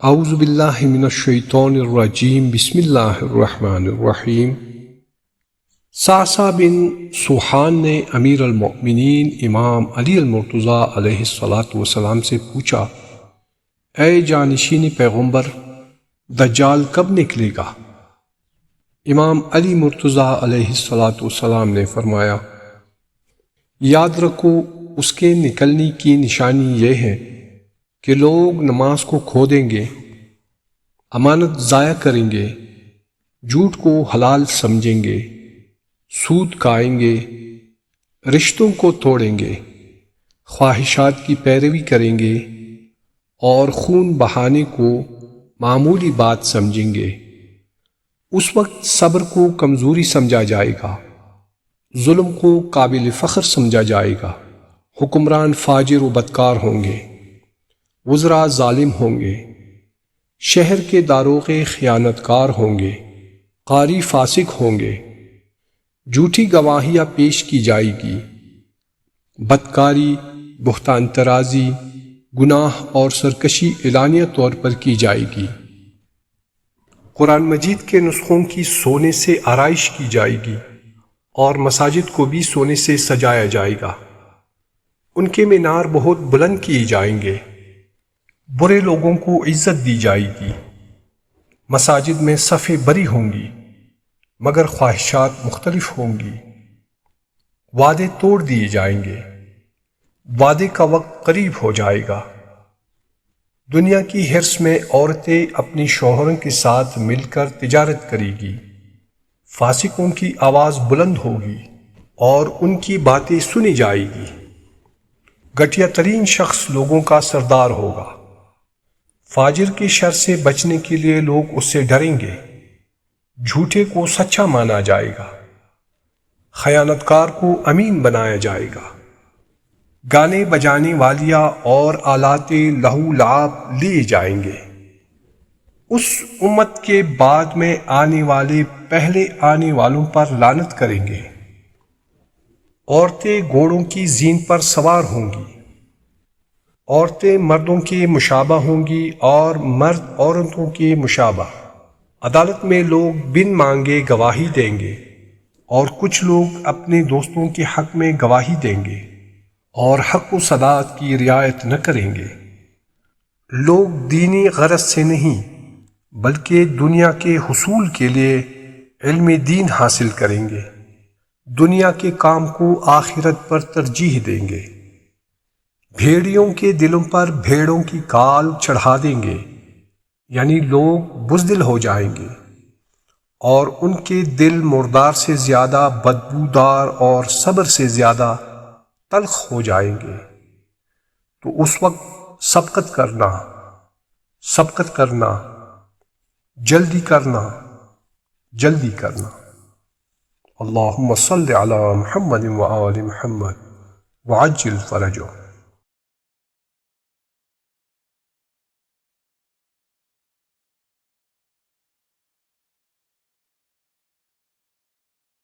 اعوذ باللہ من الشیطان الرجیم بسم اللہ الرحمن الرحیم۔ صعصع بن سوحان نے امیر المؤمنین امام علی المرتضیٰ علیہ السلام سے پوچھا، اے جانشین پیغمبر، دجال کب نکلے گا؟ امام علی مرتضیٰ علیہ السلام نے فرمایا، یاد رکھو اس کے نکلنے کی نشانی یہ ہے کہ لوگ نماز کو کھو دیں گے، امانت ضائع کریں گے، جھوٹ کو حلال سمجھیں گے، سود کھائیں گے، رشتوں کو توڑیں گے، خواہشات کی پیروی کریں گے اور خون بہانے کو معمولی بات سمجھیں گے۔ اس وقت صبر کو کمزوری سمجھا جائے گا، ظلم کو قابل فخر سمجھا جائے گا، حکمران فاجر و بدکار ہوں گے، وزراء ظالم ہوں گے، شہر کے داروغے خیانت کار ہوں گے، قاری فاسق ہوں گے، جھوٹی گواہیاں پیش کی جائے گی، بدکاری، بہتان ترازی، گناہ اور سرکشی اعلانیہ طور پر کی جائے گی۔ قرآن مجید کے نسخوں کی سونے سے آرائش کی جائے گی اور مساجد کو بھی سونے سے سجایا جائے گا۔ ان کے مینار بہت بلند کیے جائیں گے، برے لوگوں کو عزت دی جائے گی۔ مساجد میں صفیں بری ہوں گی مگر خواہشات مختلف ہوں گی۔ وعدے توڑ دیے جائیں گے، وعدے کا وقت قریب ہو جائے گا۔ دنیا کی حرص میں عورتیں اپنی شوہروں کے ساتھ مل کر تجارت کرے گی، فاسقوں کی آواز بلند ہوگی اور ان کی باتیں سنی جائے گی۔ گھٹیا ترین شخص لوگوں کا سردار ہوگا، فاجر کے شر سے بچنے کے لیے لوگ اس سے ڈریں گے، جھوٹے کو سچا مانا جائے گا، خیانت کار کو امین بنایا جائے گا، گانے بجانے والیاں اور آلات لہو لعب لیے جائیں گے۔ اس امت کے بعد میں آنے والے پہلے آنے والوں پر لعنت کریں گے۔ عورتیں گھوڑوں کی زین پر سوار ہوں گی، عورتیں مردوں کے مشابہ ہوں گی اور مرد عورتوں کے مشابہ۔ عدالت میں لوگ بن مانگے گواہی دیں گے اور کچھ لوگ اپنے دوستوں کے حق میں گواہی دیں گے اور حق و صداقت کی رعایت نہ کریں گے۔ لوگ دینی غرض سے نہیں بلکہ دنیا کے حصول کے لیے علم دین حاصل کریں گے، دنیا کے کام کو آخرت پر ترجیح دیں گے۔ بھیڑیوں کے دلوں پر بھیڑوں کی کال چڑھا دیں گے، یعنی لوگ بزدل ہو جائیں گے اور ان کے دل مردار سے زیادہ بدبودار اور صبر سے زیادہ تلخ ہو جائیں گے۔ تو اس وقت سبقت کرنا، جلدی کرنا۔ اللہم صلی علی محمد وآل محمد وعجل فرجہ۔